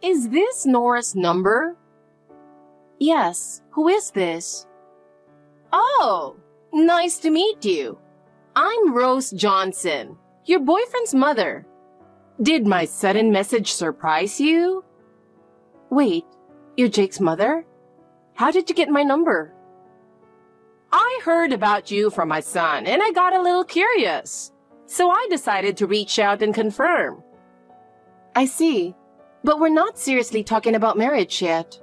Is this Nora's number? Yes. Who is this? Oh, nice to meet you. I'm Rose Johnson, your boyfriend's mother. Did my sudden message surprise you? Wait, you're Jake's mother? How did you get my number? I heard about you from my son and I got a little curious. So I decided to reach out and confirm. I see, but we're not seriously talking about marriage yet.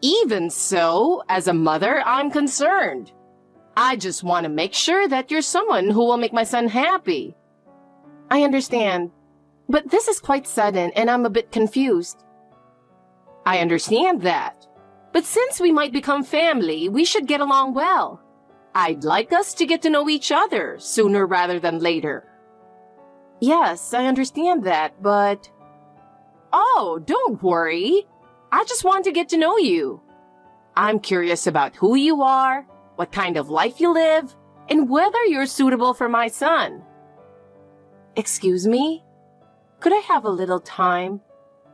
Even so, as a mother, I'm concerned. I just want to make sure that you're someone who will make my son happy. I understand, but this is quite sudden and I'm a bit confused. I understand that, but since we might become family, we should get along well. I'd like us to get to know each other sooner rather than later. Yes, I understand that, but... Oh, don't worry. I just want to get to know you. I'm curious about who you are, what kind of life you live, and whether you're suitable for my son. Excuse me? Could I have a little time?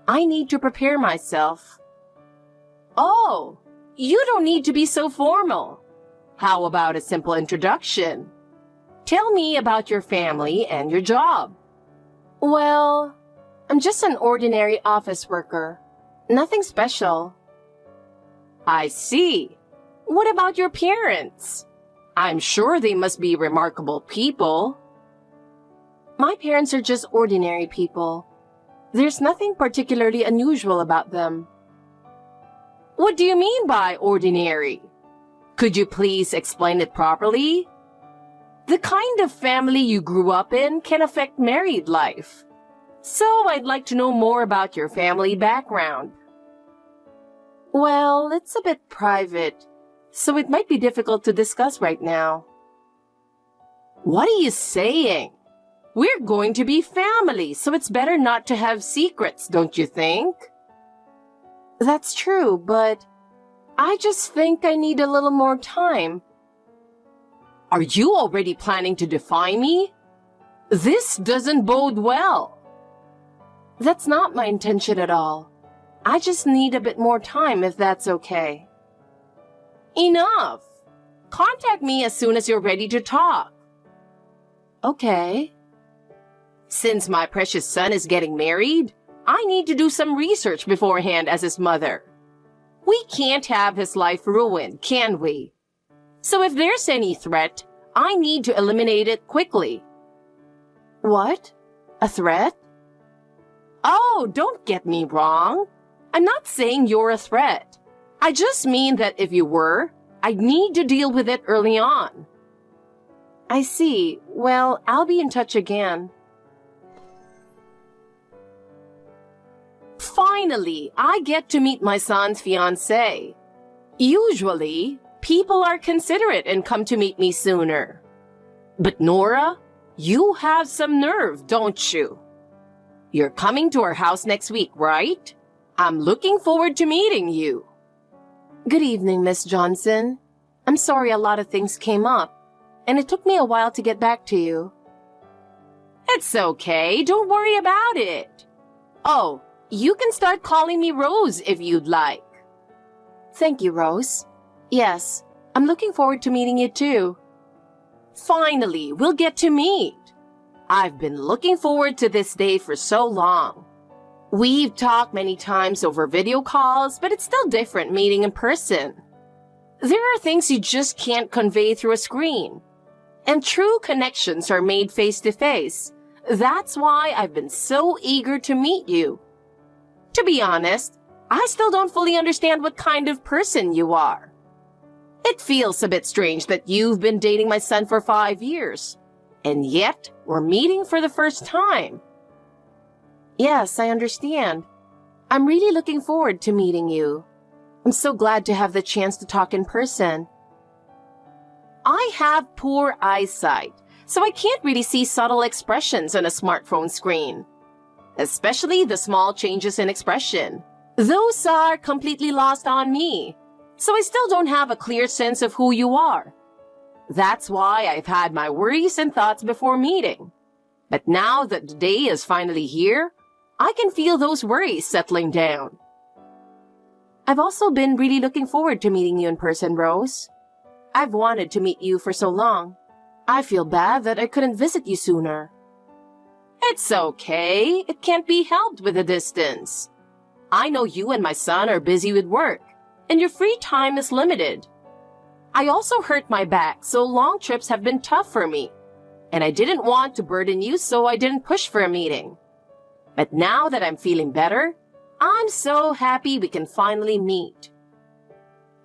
I need to prepare myself. Oh, you don't need to be so formal. How about a simple introduction? Tell me about your family and your job. Well, I'm just an ordinary office worker. Nothing special. I see. What about your parents? I'm sure they must be remarkable people. My parents are just ordinary people. There's nothing particularly unusual about them. What do you mean by ordinary? Could you please explain it properly? The kind of family you grew up in can affect married life. So I'd like to know more about your family background. Well, it's a bit private, so it might be difficult to discuss right now. What are you saying? We're going to be family, so it's better not to have secrets, don't you think? That's true, but I just think I need a little more time. Are you already planning to defy me? This doesn't bode well. That's not my intention at all. I just need a bit more time if that's okay. Enough! Contact me as soon as you're ready to talk. Okay. Since my precious son is getting married, I need to do some research beforehand as his mother. We can't have his life ruined, can we? So if there's any threat, I need to eliminate it quickly. What? A threat? Oh, don't get me wrong. I'm not saying you're a threat. I just mean that if you were, I'd need to deal with it early on. I see. Well, I'll be in touch again. Finally, I get to meet my son's fiancé. Usually, people are considerate and come to meet me sooner. But Nora, you have some nerve, don't you? You're coming to our house next week, right? I'm looking forward to meeting you. Good evening, Miss Johnson. I'm sorry a lot of things came up, and it took me a while to get back to you. It's okay. Don't worry about it. Oh, you can start calling me Rose if you'd like. Thank you, Rose. Yes, I'm looking forward to meeting you too. Finally, we'll get to meet. I've been looking forward to this day for so long. We've talked many times over video calls, but it's still different meeting in person. There are things you just can't convey through a screen. And true connections are made face to face. That's why I've been so eager to meet you. To be honest, I still don't fully understand what kind of person you are. It feels a bit strange that you've been dating my son for 5 years, and yet we're meeting for the first time. Yes, I understand. I'm really looking forward to meeting you. I'm so glad to have the chance to talk in person. I have poor eyesight, so I can't really see subtle expressions on a smartphone screen. Especially the small changes in expression. Those are completely lost on me, so I still don't have a clear sense of who you are. That's why I've had my worries and thoughts before meeting. But now that the day is finally here, I can feel those worries settling down. I've also been really looking forward to meeting you in person, Rose. I've wanted to meet you for so long. I feel bad that I couldn't visit you sooner. It's okay. It can't be helped with the distance. I know you and my son are busy with work, and your free time is limited. I also hurt my back, so long trips have been tough for me, and I didn't want to burden you, so I didn't push for a meeting. But now that I'm feeling better, I'm so happy we can finally meet.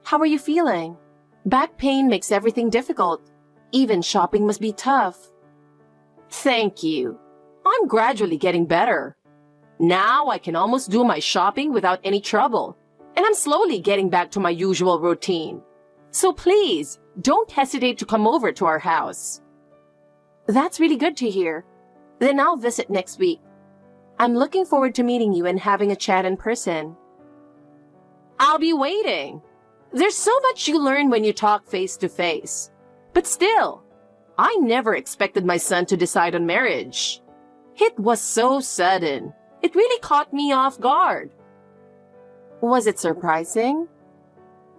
How are you feeling? Back pain makes everything difficult. Even shopping must be tough. Thank you. I'm gradually getting better. Now I can almost do my shopping without any trouble, and I'm slowly getting back to my usual routine. So please, don't hesitate to come over to our house. That's really good to hear. Then I'll visit next week. I'm looking forward to meeting you and having a chat in person. I'll be waiting. There's so much you learn when you talk face to face. But still, I never expected my son to decide on marriage. It was so sudden. It really caught me off guard. Was it surprising?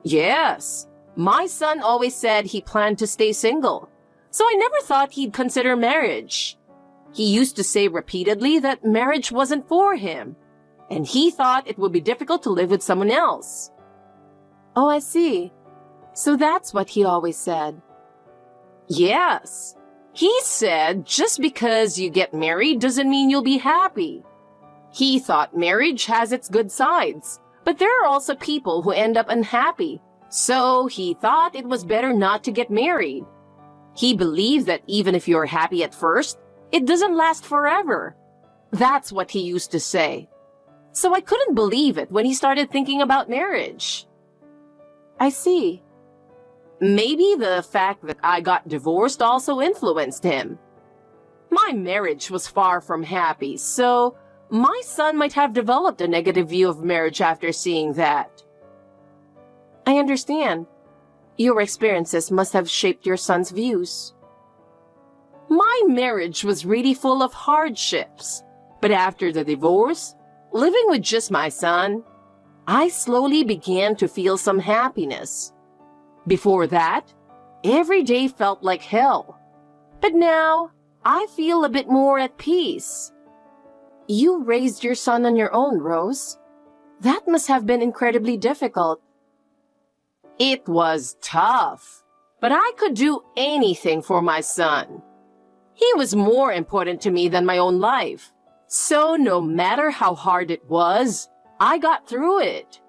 Yes. My son always said he planned to stay single, so I never thought he'd consider marriage. He used to say repeatedly that marriage wasn't for him, and he thought it would be difficult to live with someone else. Oh, I see. So that's what he always said. Yes. He said just because you get married doesn't mean you'll be happy. He thought marriage has its good sides, but there are also people who end up unhappy, so he thought it was better not to get married. He believed that even if you're happy at first, it doesn't last forever. That's what he used to say. So I couldn't believe it when he started thinking about marriage. I see. Maybe the fact that I got divorced also influenced him. My marriage was far from happy, so my son might have developed a negative view of marriage after seeing that. I understand. Your experiences must have shaped your son's views. My marriage was really full of hardships, but after the divorce, living with just my son, I slowly began to feel some happiness. Before that, every day felt like hell. But now, I feel a bit more at peace. You raised your son on your own, Rose. That must have been incredibly difficult. It was tough, but I could do anything for my son. He was more important to me than my own life. So no matter how hard it was, I got through it.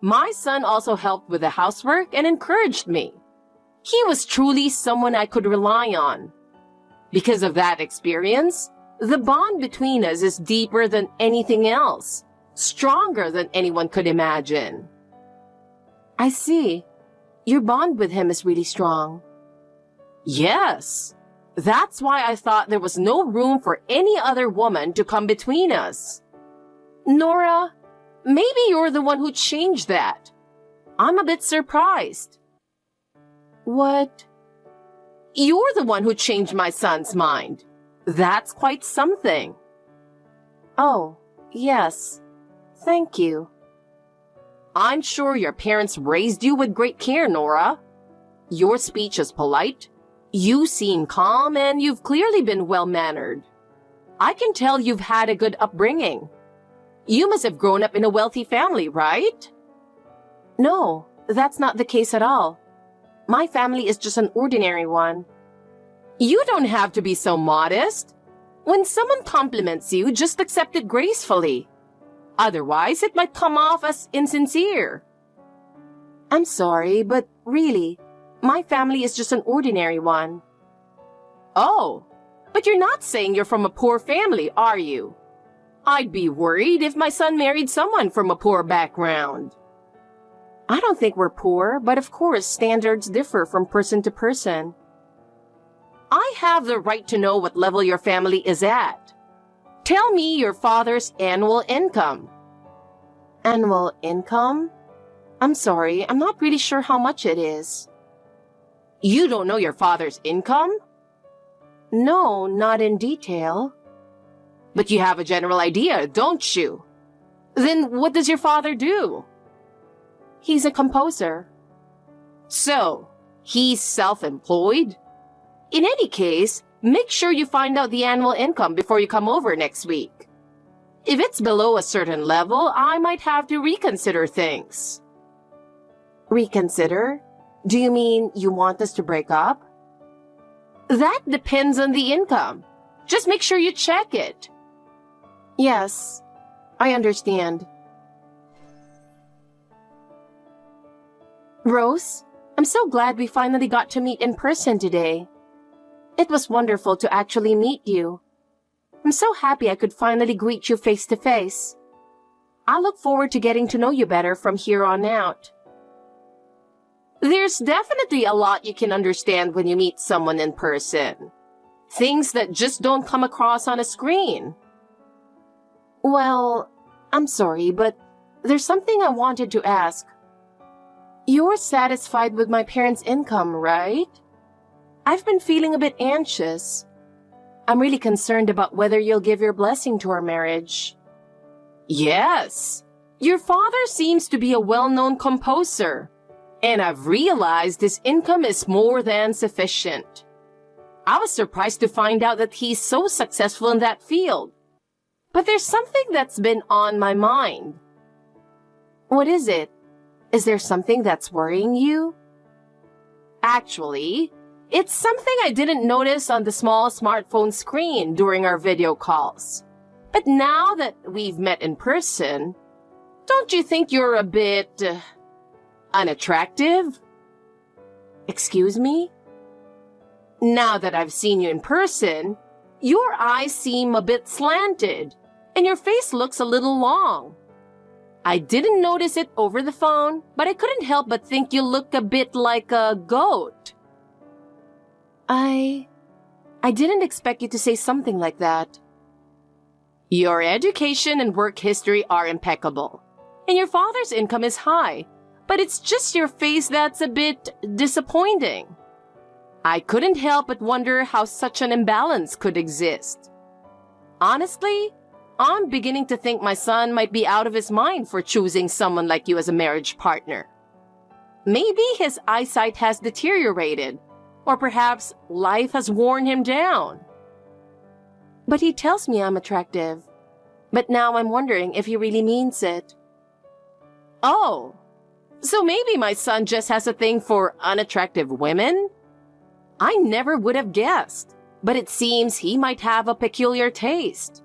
My son also helped with the housework and encouraged me. He was truly someone I could rely on. Because of that experience, the bond between us is deeper than anything else, stronger than anyone could imagine. I see. Your bond with him is really strong. Yes. That's why I thought there was no room for any other woman to come between us. Nora, maybe you're the one who changed that. I'm a bit surprised. What? You're the one who changed my son's mind. That's quite something. Oh, yes. Thank you. I'm sure your parents raised you with great care, Nora. Your speech is polite. You seem calm and you've clearly been well-mannered. I can tell you've had a good upbringing. You must have grown up in a wealthy family, right? No, that's not the case at all. My family is just an ordinary one. You don't have to be so modest. When someone compliments you, just accept it gracefully. Otherwise, it might come off as insincere. I'm sorry, but really, my family is just an ordinary one. Oh, but you're not saying you're from a poor family, are you? I'd be worried if my son married someone from a poor background. I don't think we're poor, but of course, standards differ from person to person. I have the right to know what level your family is at. Tell me your father's annual income. Annual income? I'm sorry, I'm not really sure how much it is. You don't know your father's income? No, not in detail. But you have a general idea, don't you? Then what does your father do? He's a composer. So, he's self-employed? In any case, make sure you find out the annual income before you come over next week. If it's below a certain level, I might have to reconsider things. Reconsider? Do you mean you want us to break up? That depends on the income. Just make sure you check it. Yes, I understand. Rose, I'm so glad we finally got to meet in person today. It was wonderful to actually meet you. I'm so happy I could finally greet you face to face. I look forward to getting to know you better from here on out. There's definitely a lot you can understand when you meet someone in person. Things that just don't come across on a screen. Well, I'm sorry, but there's something I wanted to ask. You're satisfied with my parents' income, right? I've been feeling a bit anxious. I'm really concerned about whether you'll give your blessing to our marriage. Yes. Your father seems to be a well-known composer, and I've realized his income is more than sufficient. I was surprised to find out that he's so successful in that field. But there's something that's been on my mind. What is it? Is there something that's worrying you? Actually, it's something I didn't notice on the small smartphone screen during our video calls. But now that we've met in person, don't you think you're a bit unattractive? Excuse me? Now that I've seen you in person, your eyes seem a bit slanted, and your face looks a little long. I didn't notice it over the phone, but I couldn't help but think you look a bit like a goat. I didn't expect you to say something like that. Your education and work history are impeccable, and your father's income is high, but it's just your face that's a bit disappointing. I couldn't help but wonder how such an imbalance could exist. Honestly, I'm beginning to think my son might be out of his mind for choosing someone like you as a marriage partner. Maybe his eyesight has deteriorated, or perhaps life has worn him down. But he tells me I'm attractive. But now I'm wondering if he really means it. Oh, so maybe my son just has a thing for unattractive women? I never would have guessed, but it seems he might have a peculiar taste.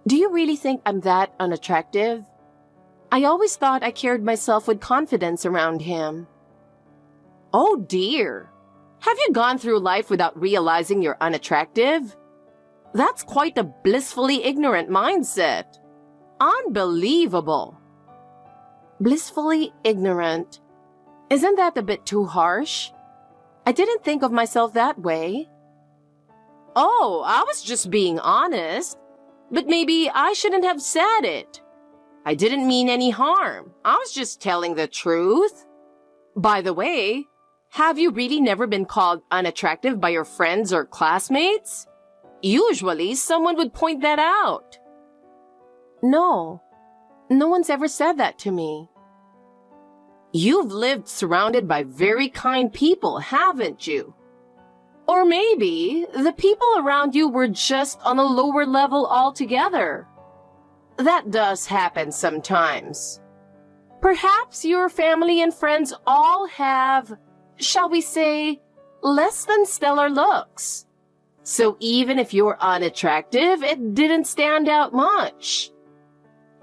Do you really think I'm that unattractive? I always thought I carried myself with confidence around him. Oh dear. Have you gone through life without realizing you're unattractive? That's quite a blissfully ignorant mindset. Unbelievable. Blissfully ignorant. Isn't that a bit too harsh? I didn't think of myself that way. Oh, I was just being honest. But maybe I shouldn't have said it. I didn't mean any harm. I was just telling the truth. By the way, have you really never been called unattractive by your friends or classmates? Usually, someone would point that out. No. No one's ever said that to me. You've lived surrounded by very kind people, haven't you? Or maybe the people around you were just on a lower level altogether. That does happen sometimes. Perhaps your family and friends all have, shall we say, less than stellar looks. So even if you're unattractive, it didn't stand out much.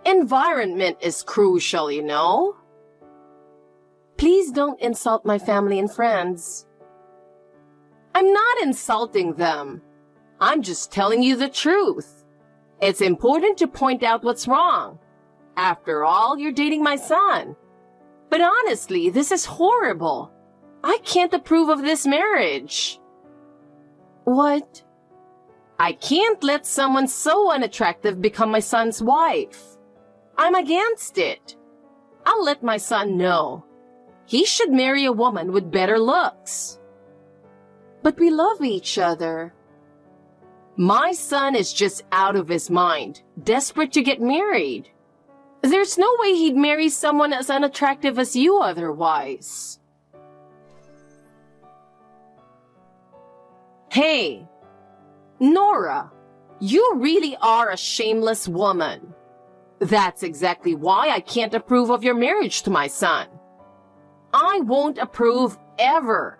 Environment is crucial, you know. Please don't insult my family and friends. I'm not insulting them. I'm just telling you the truth. It's important to point out what's wrong. After all, you're dating my son. But honestly, this is horrible. I can't approve of this marriage. What? I can't let someone so unattractive become my son's wife. I'm against it. I'll let my son know. He should marry a woman with better looks. But we love each other. My son is just out of his mind, desperate to get married. There's no way he'd marry someone as unattractive as you otherwise. Hey, Nora, you really are a shameless woman. That's exactly why I can't approve of your marriage to my son. I won't approve ever.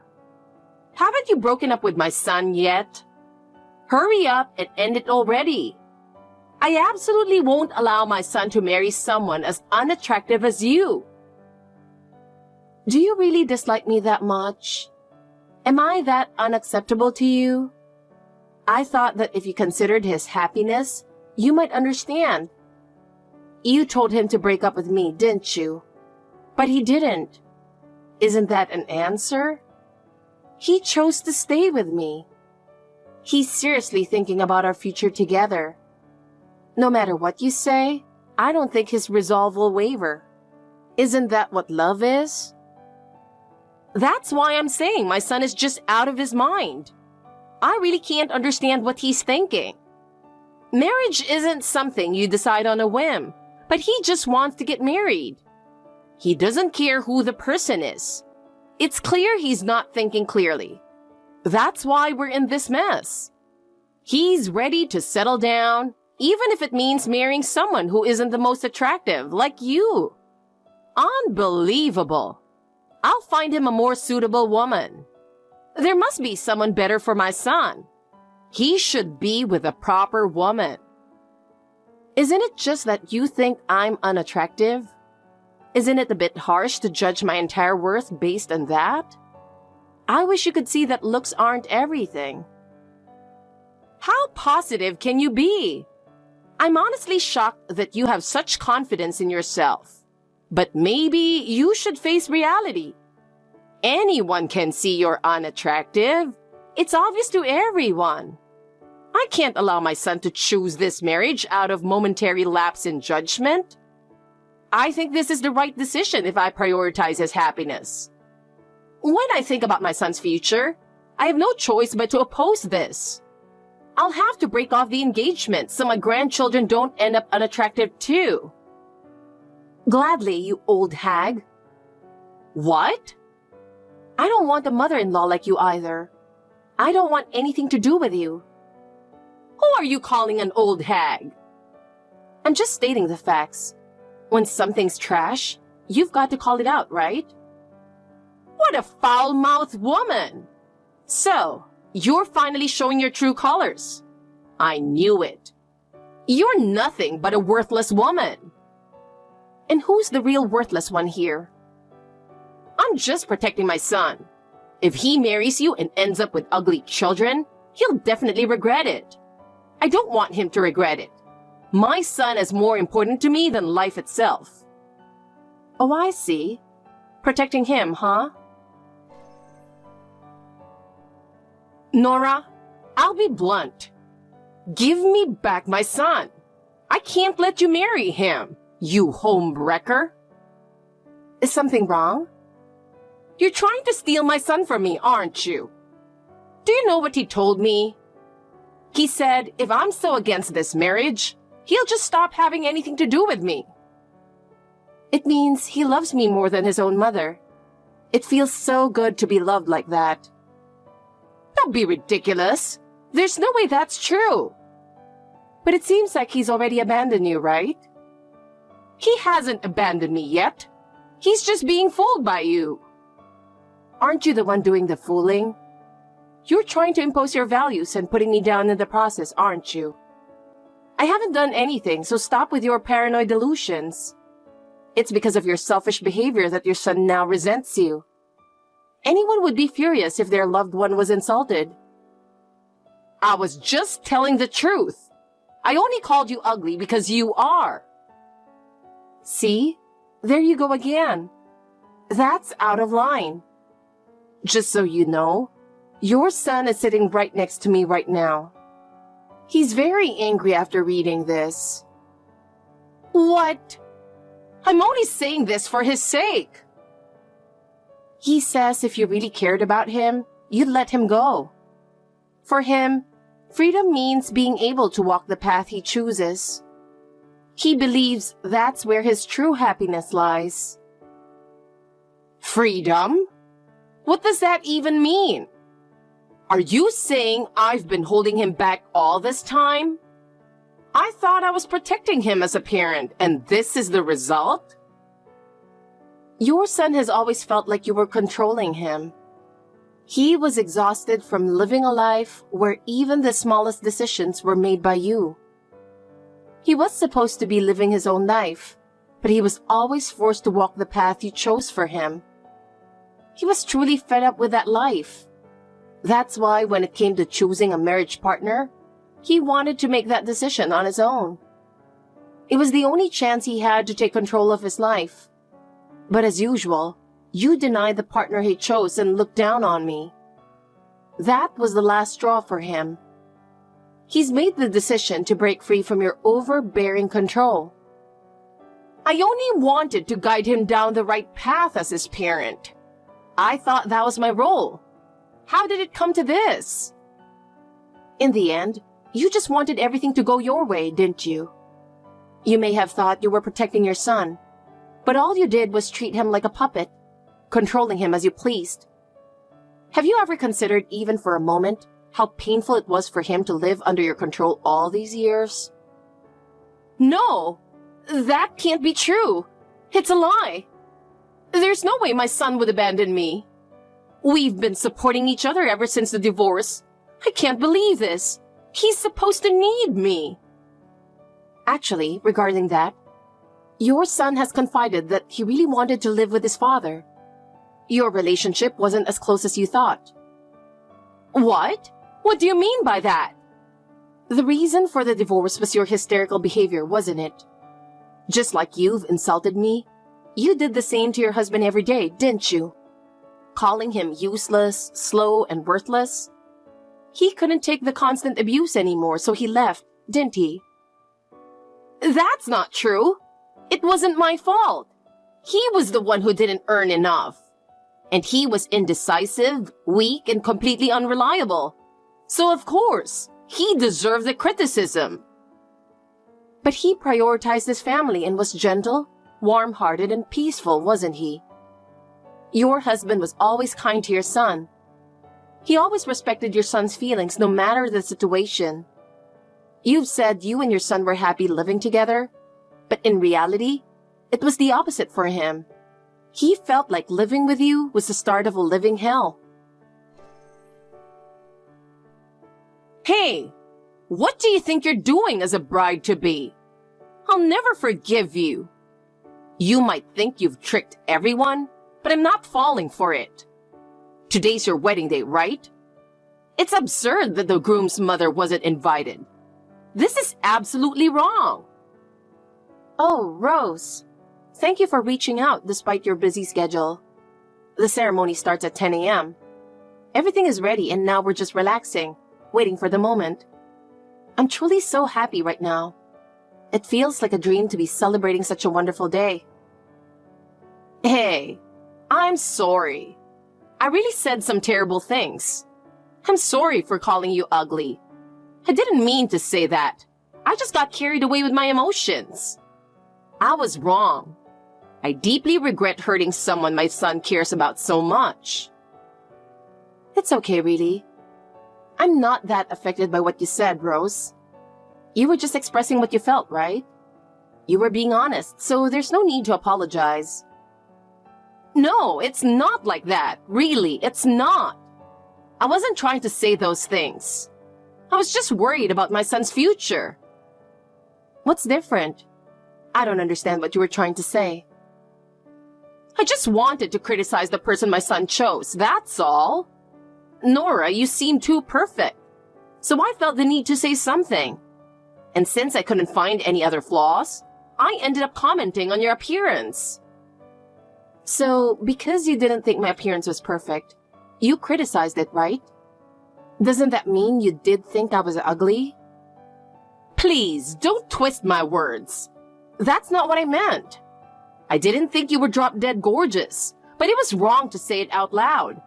Haven't you broken up with my son yet? Hurry up and end it already. I absolutely won't allow my son to marry someone as unattractive as you. Do you really dislike me that much? Am I that unacceptable to you? I thought that if you considered his happiness, you might understand. You told him to break up with me, didn't you? But he didn't. Isn't that an answer? He chose to stay with me. He's seriously thinking about our future together. No matter what you say, I don't think his resolve will waver. Isn't that what love is? That's why I'm saying my son is just out of his mind. I really can't understand what he's thinking. Marriage isn't something you decide on a whim, but he just wants to get married. He doesn't care who the person is. It's clear he's not thinking clearly. That's why we're in this mess. He's ready to settle down, even if it means marrying someone who isn't the most attractive, like you. Unbelievable. I'll find him a more suitable woman. There must be someone better for my son. He should be with a proper woman. Isn't it just that you think I'm unattractive? Isn't it a bit harsh to judge my entire worth based on that? I wish you could see that looks aren't everything. How positive can you be? I'm honestly shocked that you have such confidence in yourself. But maybe you should face reality. Anyone can see you're unattractive. It's obvious to everyone. I can't allow my son to choose this marriage out of momentary lapse in judgment. I think this is the right decision if I prioritize his happiness. When I think about my son's future, I have no choice but to oppose this. I'll have to break off the engagement so my grandchildren don't end up unattractive too. Gladly, you old hag. What? I don't want a mother-in-law like you either. I don't want anything to do with you. Who are you calling an old hag? I'm just stating the facts. When something's trash, you've got to call it out, right? What a foul-mouthed woman! So, you're finally showing your true colors. I knew it. You're nothing but a worthless woman. And who's the real worthless one here? I'm just protecting my son. If he marries you and ends up with ugly children, he'll definitely regret it. I don't want him to regret it. My son is more important to me than life itself. Oh, I see. Protecting him, huh? Nora, I'll be blunt. Give me back my son. I can't let you marry him, you homewrecker. Is something wrong? You're trying to steal my son from me, aren't you? Do you know what he told me? He said if I'm so against this marriage, he'll just stop having anything to do with me. It means he loves me more than his own mother. It feels so good to be loved like that. Don't be ridiculous. There's no way that's true. But it seems like he's already abandoned you, right? He hasn't abandoned me yet. He's just being fooled by you. Aren't you the one doing the fooling? You're trying to impose your values and putting me down in the process, aren't you? I haven't done anything, so stop with your paranoid delusions. It's because of your selfish behavior that your son now resents you. Anyone would be furious if their loved one was insulted. I was just telling the truth. I only called you ugly because you are. See? There you go again. That's out of line. Just so you know, your son is sitting right next to me right now. He's very angry after reading this. What? I'm only saying this for his sake. He says if you really cared about him, you'd let him go. For him, Freedom means being able to walk the path he chooses. He believes that's where his true happiness lies. Freedom? What does that even mean? Are you saying I've been holding him back all this time? I thought I was protecting him as a parent, and this is the result? Your son has always felt like you were controlling him. He was exhausted from living a life where even the smallest decisions were made by you. He was supposed to be living his own life, but he was always forced to walk the path you chose for him. He was truly fed up with that life. That's why when it came to choosing a marriage partner, he wanted to make that decision on his own. It was the only chance he had to take control of his life. But as usual, you denied the partner he chose and looked down on me. That was the last straw for him. He's made the decision to break free from your overbearing control. I only wanted to guide him down the right path as his parent. I thought that was my role. How did it come to this? In the end, you just wanted everything to go your way, didn't you? You may have thought you were protecting your son, but all you did was treat him like a puppet, controlling him as you pleased. Have you ever considered, even for a moment, how painful it was for him to live under your control all these years? No, that can't be true. It's a lie. There's no way my son would abandon me. We've been supporting each other ever since the divorce. I can't believe this. He's supposed to need me. Actually, regarding that, your son has confided that he really wanted to live with his father. Your relationship wasn't as close as you thought. What? What do you mean by that? The reason for the divorce was your hysterical behavior, wasn't it? Just like you've insulted me, you did the same to your husband every day, didn't you? Calling him useless, slow, and worthless. He couldn't take the constant abuse anymore, so he left, didn't he? That's not true. It wasn't my fault. He was the one who didn't earn enough. And he was indecisive, weak, and completely unreliable. So of course, he deserved the criticism. But he prioritized his family and was gentle, warm-hearted, and peaceful, wasn't he? Your husband was always kind to your son. He always respected your son's feelings no matter the situation. You've said you and your son were happy living together, but in reality, it was the opposite for him. He felt like living with you was the start of a living hell. Hey, what do you think you're doing as a bride-to-be? I'll never forgive you. You might think you've tricked everyone, but I'm not falling for it. Today's your wedding day, right? It's absurd that the groom's mother wasn't invited. This is absolutely wrong. Oh, Rose. Thank you for reaching out despite your busy schedule. The ceremony starts at 10 a.m. Everything is ready and now we're just relaxing, waiting for the moment. I'm truly so happy right now. It feels like a dream to be celebrating such a wonderful day. Hey, I'm sorry. I really said some terrible things. I'm sorry for calling you ugly. I didn't mean to say that. I just got carried away with my emotions. I was wrong. I deeply regret hurting someone my son cares about so much. It's okay, really. I'm not that affected by what you said, Rose. You were just expressing what you felt, right? You were being honest, so there's no need to apologize. No, it's not like that. Really, it's not. I wasn't trying to say those things. I was just worried about my son's future. What's different? I don't understand what you were trying to say. I just wanted to criticize the person my son chose, that's all. Nora, you seem too perfect. So I felt the need to say something. And since I couldn't find any other flaws, I ended up commenting on your appearance. So, because you didn't think my appearance was perfect, you criticized it, right? Doesn't that mean you did think I was ugly? Please, don't twist my words. That's not what I meant. I didn't think you were drop-dead gorgeous, but it was wrong to say it out loud.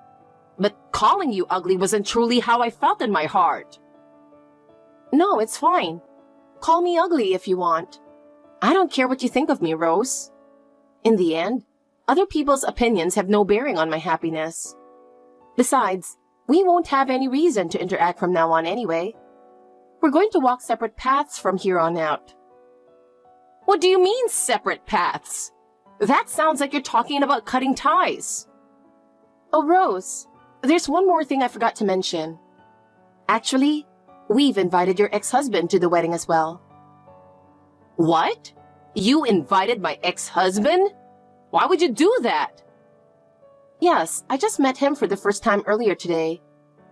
But calling you ugly wasn't truly how I felt in my heart. No, it's fine. Call me ugly if you want. I don't care what you think of me, Rose. In the end, other people's opinions have no bearing on my happiness. Besides, we won't have any reason to interact from now on anyway. We're going to walk separate paths from here on out. What do you mean, separate paths? That sounds like you're talking about cutting ties. Oh, Rose, there's one more thing I forgot to mention. Actually, we've invited your ex-husband to the wedding as well. What? You invited my ex-husband? Why would you do that? Yes, I just met him for the first time earlier today,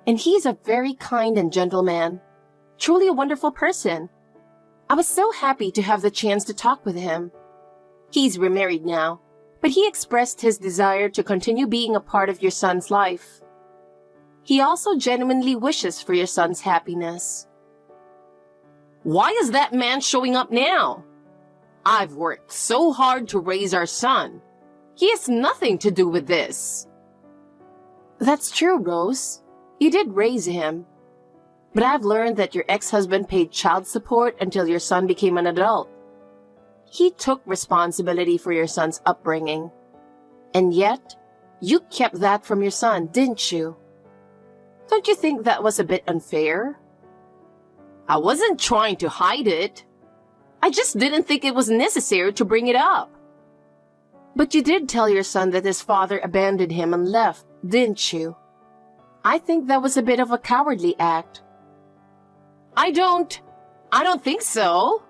and he's a very kind and gentle man. Truly a wonderful person. I was so happy to have the chance to talk with him. He's remarried now, but he expressed his desire to continue being a part of your son's life. He also genuinely wishes for your son's happiness. Why is that man showing up now? I've worked so hard to raise our son. He has nothing to do with this. That's true, Rose. You did raise him. But I've learned that your ex-husband paid child support until your son became an adult. He took responsibility for your son's upbringing. And yet, you kept that from your son, didn't you? Don't you think that was a bit unfair? I wasn't trying to hide it. I just didn't think it was necessary to bring it up. But you did tell your son that his father abandoned him and left, didn't you? I think that was a bit of a cowardly act. I don't think so.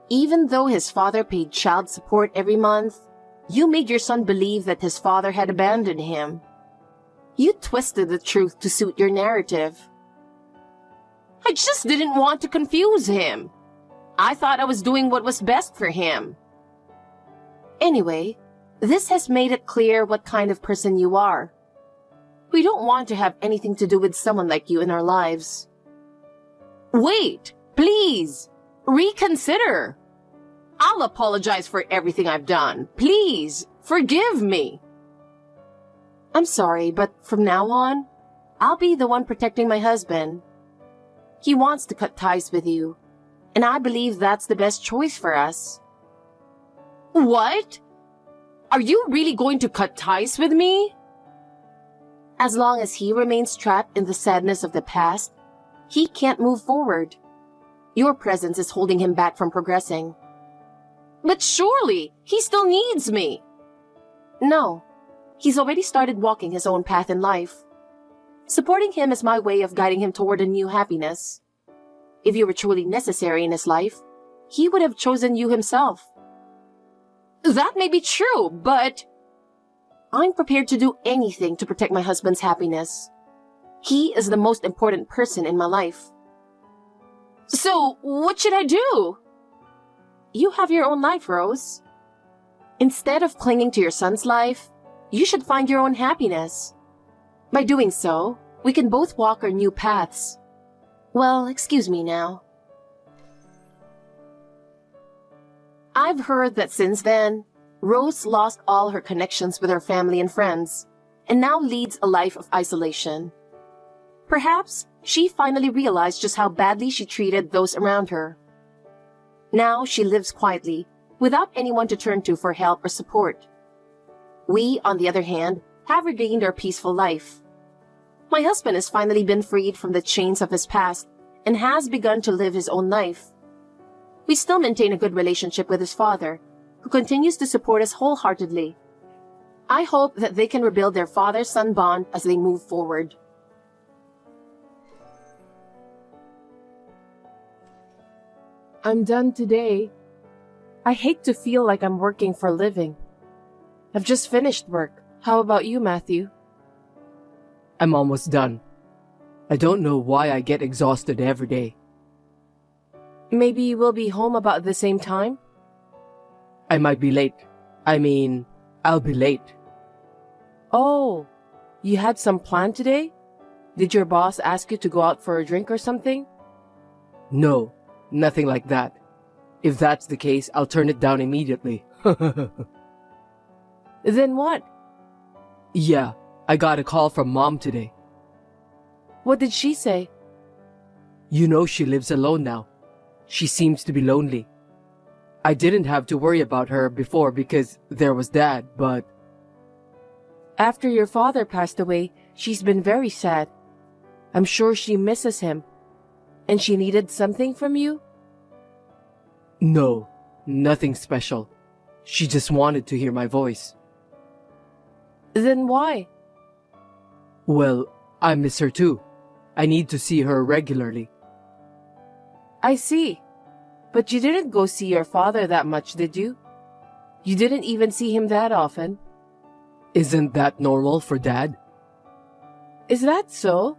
Even though his father paid child support every month, you made your son believe that his father had abandoned him. You twisted the truth to suit your narrative. I just didn't want to confuse him. I thought I was doing what was best for him. Anyway, this has made it clear what kind of person you are. We don't want to have anything to do with someone like you in our lives. Wait, please, reconsider. I'll apologize for everything I've done. Please, forgive me. I'm sorry, but from now on, I'll be the one protecting my husband. He wants to cut ties with you, and I believe that's the best choice for us. What? Are you really going to cut ties with me? As long as he remains trapped in the sadness of the past, he can't move forward. Your presence is holding him back from progressing. But surely, he still needs me. No, he's already started walking his own path in life. Supporting him is my way of guiding him toward a new happiness. If you were truly necessary in his life, he would have chosen you himself. That may be true, but I'm prepared to do anything to protect my husband's happiness. He is the most important person in my life. So, what should I do? You have your own life, Rose. Instead of clinging to your son's life, you should find your own happiness. By doing so, we can both walk our new paths. Well, excuse me now. I've heard that since then, Rose lost all her connections with her family and friends, and now leads a life of isolation. Perhaps she finally realized just how badly she treated those around her. Now she lives quietly, without anyone to turn to for help or support. We, on the other hand, have regained our peaceful life. My husband has finally been freed from the chains of his past and has begun to live his own life. We still maintain a good relationship with his father, who continues to support us wholeheartedly. I hope that they can rebuild their father-son bond as they move forward. I'm done today. I hate to feel like I'm working for a living. I've just finished work. How about you, Matthew? I'm almost done. I don't know why I get exhausted every day. Maybe we'll be home about the same time? I might be late. I'll be late. Oh, you had some plan today? Did your boss ask you to go out for a drink or something? No, nothing like that. If that's the case, I'll turn it down immediately. Then what? Yeah, I got a call from Mom today. What did she say? You know she lives alone now. She seems to be lonely. I didn't have to worry about her before because there was Dad, but After your father passed away, she's been very sad. I'm sure she misses him. And she needed something from you? no, nothing special. She just wanted to hear my voice. Then why? Well, I miss her too. I need to see her regularly. I see. But you didn't go see your father that much, did you? You didn't even see him that often. Isn't that normal for Dad? Is that so?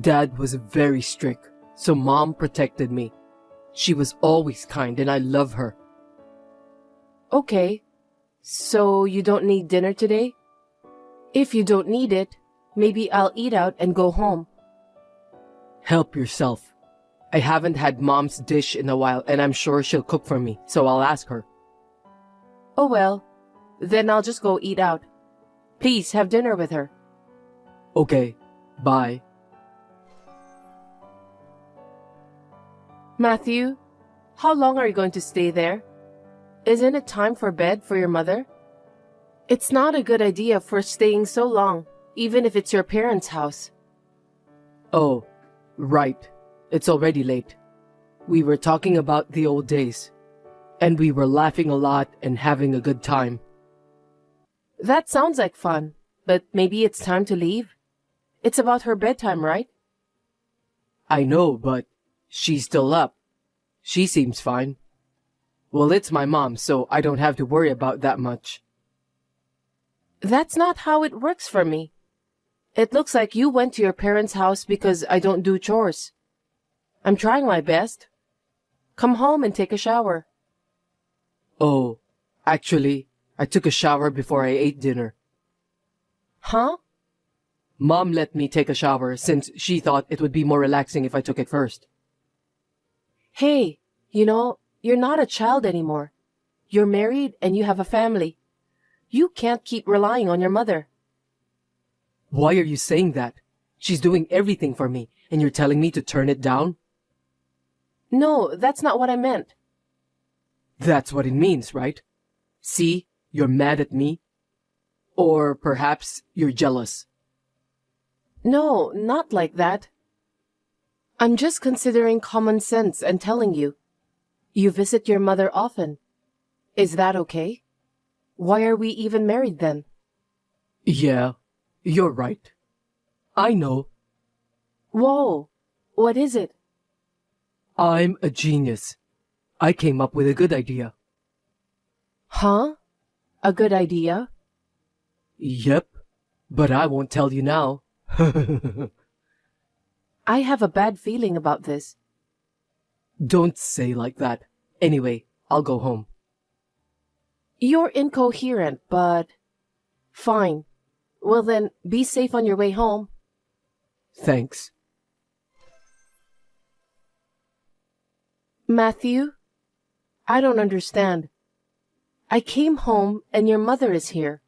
Dad was very strict, so Mom protected me. She was always kind and I love her. Okay. So you don't need dinner today? If you don't need it, maybe I'll eat out and go home. Help yourself. I haven't had Mom's dish in a while and I'm sure she'll cook for me, so I'll ask her. Oh well, then I'll just go eat out. Please have dinner with her. Okay, bye. Matthew, how long are you going to stay there? Isn't it time for bed for your mother? It's not a good idea for staying so long, even if it's your parents' house. Oh, right. It's already late. We were talking about the old days, and we were laughing a lot and having a good time. That sounds like fun, but maybe it's time to leave. It's about her bedtime, right? I know, but she's still up. She seems fine. Well, it's my mom, so I don't have to worry about that much. That's not how it works for me. It looks like you went to your parents' house because I don't do chores. I'm trying my best. Come home and take a shower. Oh, actually, I took a shower before I ate dinner. Huh? Mom let me take a shower since she thought it would be more relaxing if I took it first. Hey, you're not a child anymore. You're married and you have a family. You can't keep relying on your mother. Why are you saying that? She's doing everything for me, and you're telling me to turn it down? No, that's not what I meant. That's what it means, right? See, you're mad at me. Or perhaps you're jealous. No, not like that. I'm just considering common sense and telling you. You visit your mother often. Is that okay? Why are we even married then? Yeah, you're right. I know. Whoa, what is it? I'm a genius. I came up with a good idea. Huh? A good idea? Yep, but I won't tell you now. I have a bad feeling about this. Don't say like that. Anyway, I'll go home. You're incoherent, but... Fine. Well then, be safe on your way home. Thanks. Matthew? I don't understand. I came home and your mother is here.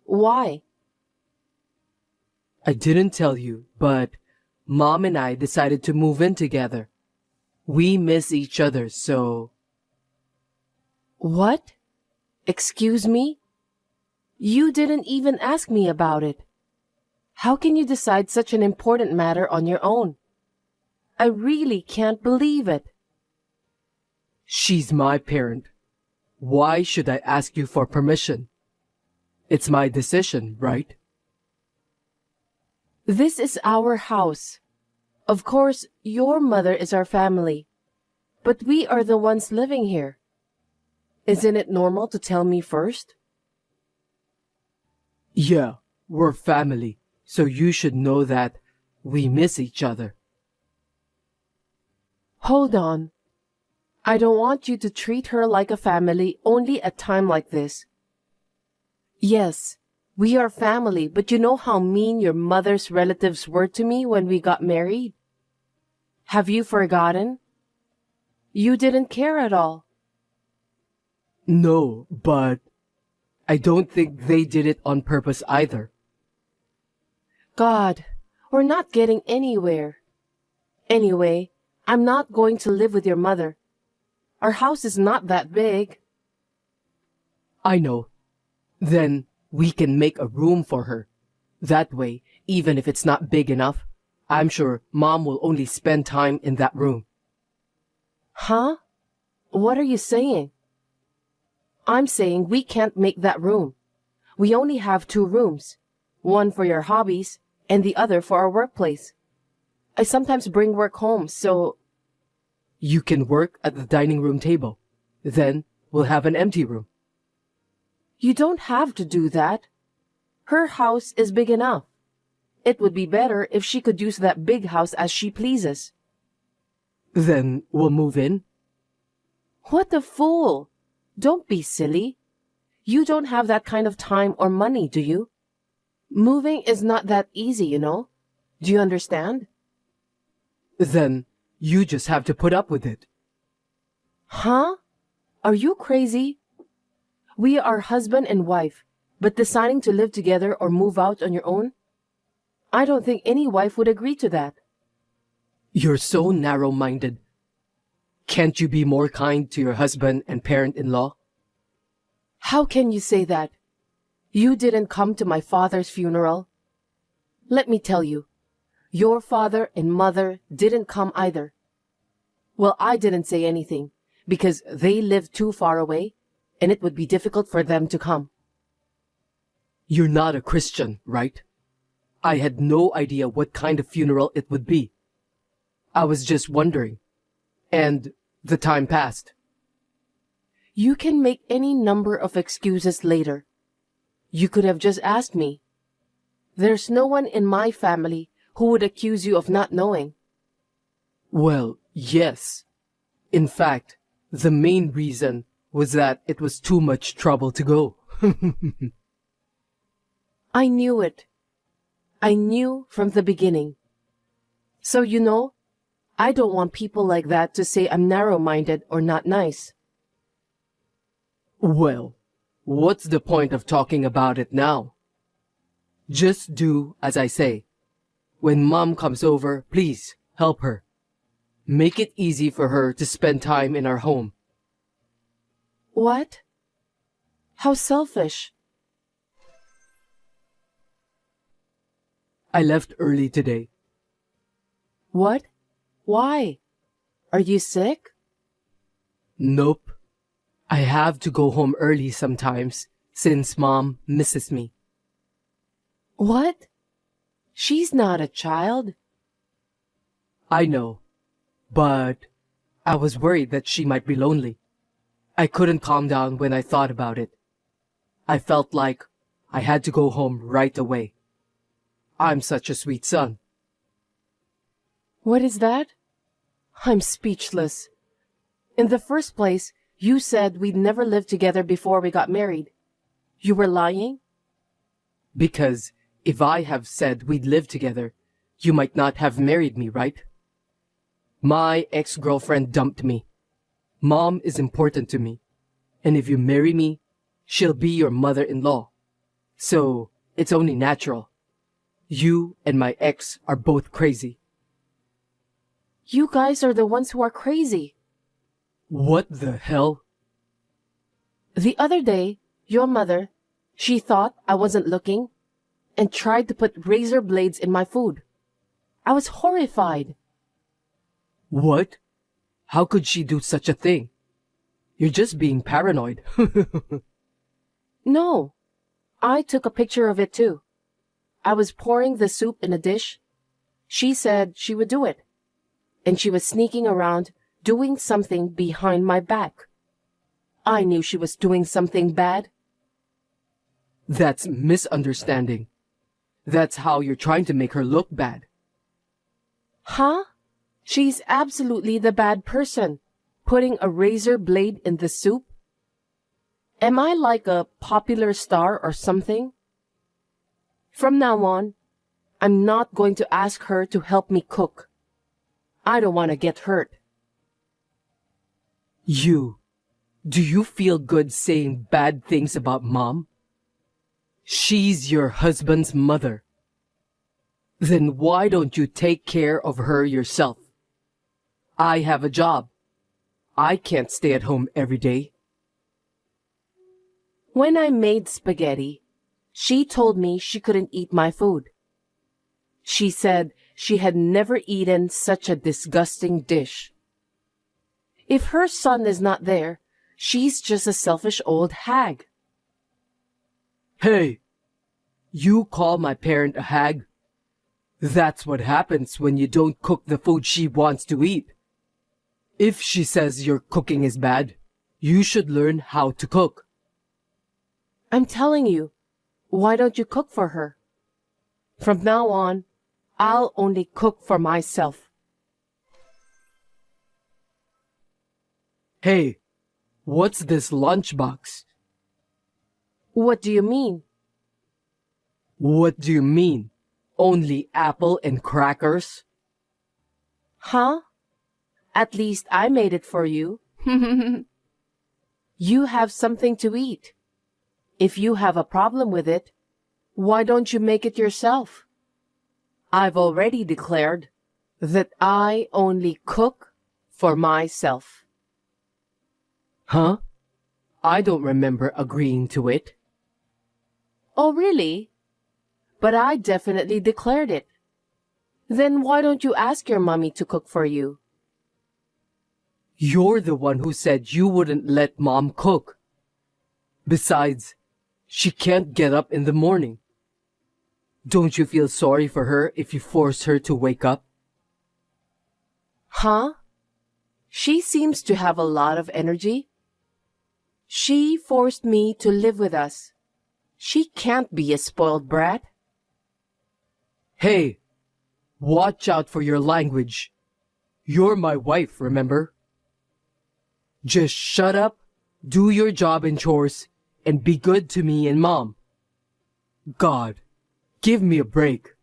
Why? I didn't tell you, but Mom and I decided to move in together. We miss each other, so... What? Excuse me? You didn't even ask me about it. How can you decide such an important matter on your own? I really can't believe it. She's my parent. Why should I ask you for permission? It's my decision, right? This is our house. Of course, your mother is our family. But we are the ones living here. Isn't it normal to tell me first? Yeah, we're family, so you should know that we miss each other. Hold on. I don't want you to treat her like a family only at time like this. Yes, we are family, but you know how mean your mother's relatives were to me when we got married? Have you forgotten? You didn't care at all. No, but I don't think they did it on purpose either. God, we're not getting anywhere. Anyway, I'm not going to live with your mother. Our house is not that big. I know. Then we can make a room for her. That way, even if it's not big enough, I'm sure Mom will only spend time in that room. Huh? What are you saying? I'm saying we can't make that room. We only have 2 rooms. One for your hobbies and the other for our workplace. I sometimes bring work home, so... You can work at the dining room table. Then we'll have an empty room. You don't have to do that. Her house is big enough. It would be better if she could use that big house as she pleases. Then we'll move in. What a fool! Don't be silly. You don't have that kind of time or money, do you? Moving is not that easy, you know. Do you understand? Then you just have to put up with it. Huh? Are you crazy? We are husband and wife, but deciding to live together or move out on your own? I don't think any wife would agree to that. You're so narrow-minded. Can't you be more kind to your husband and parent-in-law? How can you say that? You didn't come to my father's funeral. Let me tell you, your father and mother didn't come either. Well, I didn't say anything because they live too far away and it would be difficult for them to come. You're not a Christian, right? I had no idea what kind of funeral it would be. I was just wondering. And the time passed. You can make any number of excuses later. You could have just asked me. There's no one in my family who would accuse you of not knowing. Well, yes. In fact, the main reason was that it was too much trouble to go. I knew it. I knew from the beginning. So you know, I don't want people like that to say I'm narrow-minded or not nice. Well, what's the point of talking about it now? Just do as I say. When Mom comes over, please help her. Make it easy for her to spend time in our home. What? How selfish. I left early today. What? Why? Are you sick? Nope. I have to go home early sometimes since Mom misses me. What? She's not a child. I know, but I was worried that she might be lonely. I couldn't calm down when I thought about it. I felt like I had to go home right away. I'm such a sweet son. What is that? I'm speechless. In the first place, you said we'd never lived together before we got married. You were lying? Because if I have said we'd live together, you might not have married me, right? My ex-girlfriend dumped me. Mom is important to me. And if you marry me, she'll be your mother-in-law. So, it's only natural. You and my ex are both crazy. You guys are the ones who are crazy. What the hell? The other day, your mother, she thought I wasn't looking and tried to put razor blades in my food. I was horrified. What? How could she do such a thing? You're just being paranoid. No, I took a picture of it too. I was pouring the soup in a dish. She said she would do it. And she was sneaking around doing something behind my back. I knew she was doing something bad. That's misunderstanding. That's how you're trying to make her look bad. Huh? She's absolutely the bad person, putting a razor blade in the soup. Am I like a popular star or something? From now on, I'm not going to ask her to help me cook. I don't want to get hurt. Do you feel good saying bad things about Mom? She's your husband's mother. Then why don't you take care of her yourself? I have a job. I can't stay at home every day. When I made spaghetti, she told me she couldn't eat my food. She said she had never eaten such a disgusting dish. If her son is not there, she's just a selfish old hag. Hey, you call my parent a hag? That's what happens when you don't cook the food she wants to eat. If she says your cooking is bad, you should learn how to cook. I'm telling you, why don't you cook for her? From now on, I'll only cook for myself. Hey, what's this lunchbox? What do you mean? What do you mean? Only apple and crackers? Huh? At least I made it for you. You have something to eat. If you have a problem with it, why don't you make it yourself? I've already declared that I only cook for myself. Huh? I don't remember agreeing to it. Oh, really? But I definitely declared it. Then why don't you ask your mommy to cook for you? You're the one who said you wouldn't let Mom cook. Besides, she can't get up in the morning. Don't you feel sorry for her if you force her to wake up? Huh? She seems to have a lot of energy. She forced me to live with us. She can't be a spoiled brat. Hey, watch out for your language. You're my wife, remember? Just shut up, do your job and chores, and be good to me and Mom. God, give me a break.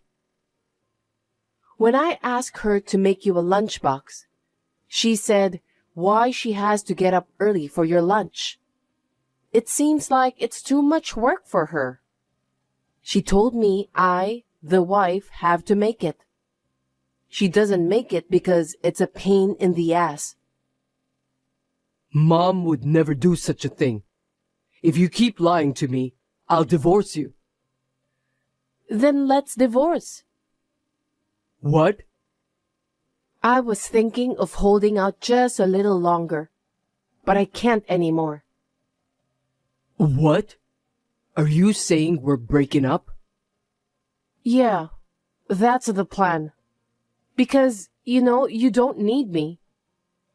When I asked her to make you a lunchbox, she said why she has to get up early for your lunch. It seems like it's too much work for her. She told me I, the wife, have to make it. She doesn't make it because it's a pain in the ass. Mom would never do such a thing. If you keep lying to me, I'll divorce you. Then let's divorce. What? I was thinking of holding out just a little longer, but I can't anymore. What? Are you saying we're breaking up? Yeah, that's the plan. Because, you don't need me.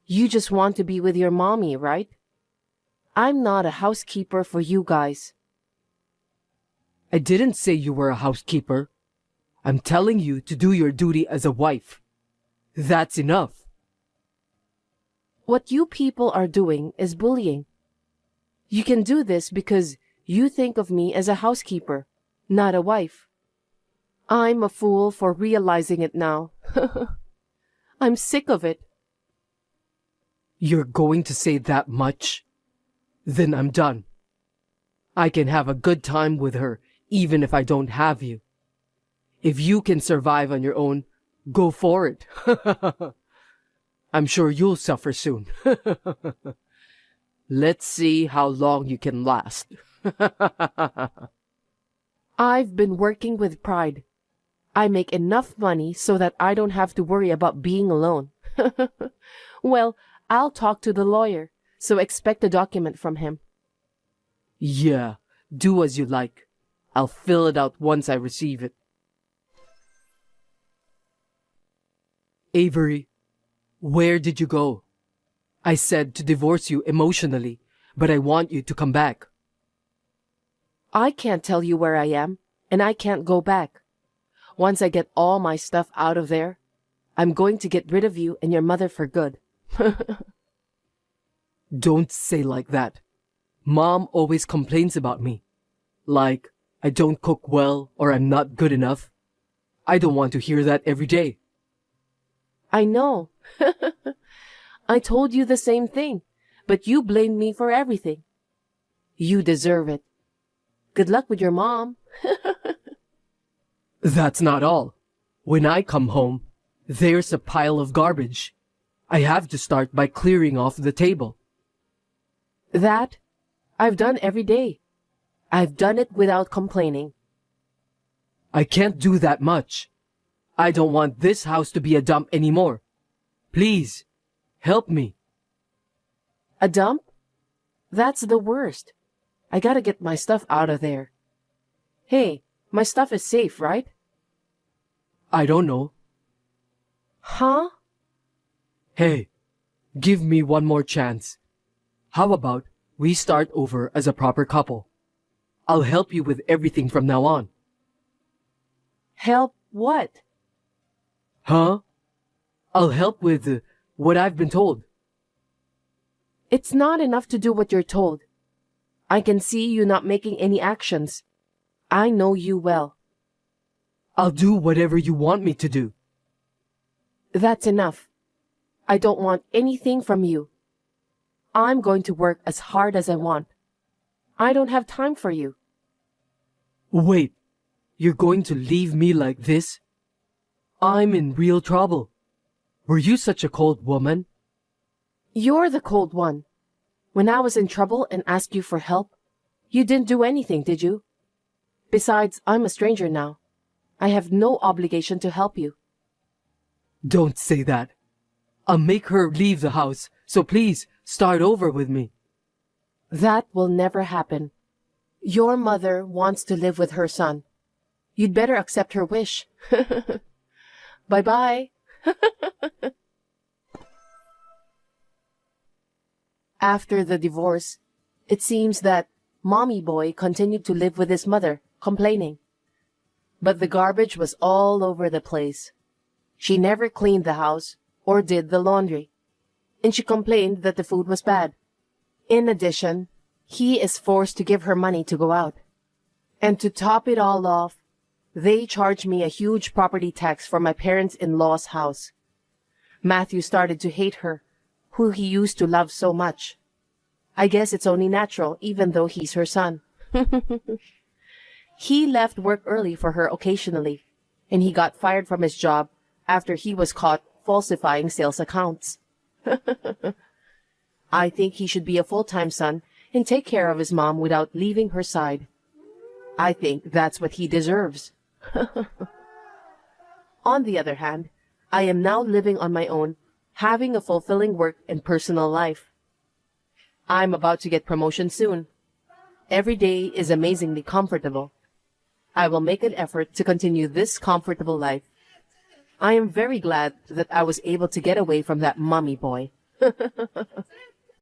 You just want to be with your mommy, right? I'm not a housekeeper for you guys. I didn't say you were a housekeeper. I'm telling you to do your duty as a wife. That's enough. What you people are doing is bullying. You can do this because you think of me as a housekeeper, not a wife. I'm a fool for realizing it now. I'm sick of it. You're going to say that much? Then I'm done. I can have a good time with her even if I don't have you. If you can survive on your own, go for it. I'm sure you'll suffer soon. Let's see how long you can last. I've been working with pride. I make enough money so that I don't have to worry about being alone. Well, I'll talk to the lawyer, so expect a document from him. Yeah, do as you like. I'll fill it out once I receive it. Avery, where did you go? I said to divorce you emotionally, but I want you to come back. I can't tell you where I am, and I can't go back. Once I get all my stuff out of there, I'm going to get rid of you and your mother for good. Don't say like that. Mom always complains about me. Like, I don't cook well or I'm not good enough. I don't want to hear that every day. I know. I told you the same thing, but you blamed me for everything. You deserve it. Good luck with your mom. That's not all. When I come home, there's a pile of garbage. I have to start by clearing off the table. That I've done every day. I've done it without complaining. I can't do that much. I don't want this house to be a dump anymore. Please, help me. A dump? That's the worst. I gotta get my stuff out of there. Hey, my stuff is safe, right? I don't know. Huh? Hey, give me one more chance. How about we start over as a proper couple? I'll help you with everything from now on. Help what? Huh? I'll help with what I've been told. It's not enough to do what you're told. I can see you not making any actions. I know you well. I'll do whatever you want me to do. That's enough. I don't want anything from you. I'm going to work as hard as I want. I don't have time for you. Wait, you're going to leave me like this? I'm in real trouble. Were you such a cold woman? You're the cold one. When I was in trouble and asked you for help, you didn't do anything, did you? Besides, I'm a stranger now. I have no obligation to help you. Don't say that. I'll make her leave the house, so please start over with me. That will never happen. Your mother wants to live with her son. You'd better accept her wish. Bye-bye. After the divorce, it seems that Mommy Boy continued to live with his mother, complaining. But the garbage was all over the place. She never cleaned the house or did the laundry, and she complained that the food was bad. In addition, he is forced to give her money to go out. And to top it all off, they charged me a huge property tax for my parents-in-law's house. Matthew started to hate her, who he used to love so much. I guess it's only natural, even though he's her son. He left work early for her occasionally, and he got fired from his job after he was caught falsifying sales accounts. I think he should be a full-time son and take care of his mom without leaving her side. I think that's what he deserves. On the other hand, I am now living on my own, having a fulfilling work and personal life. I'm about to get promotion soon. Every day is amazingly comfortable. I will make an effort to continue this comfortable life. I am very glad that I was able to get away from that Mommy Boy.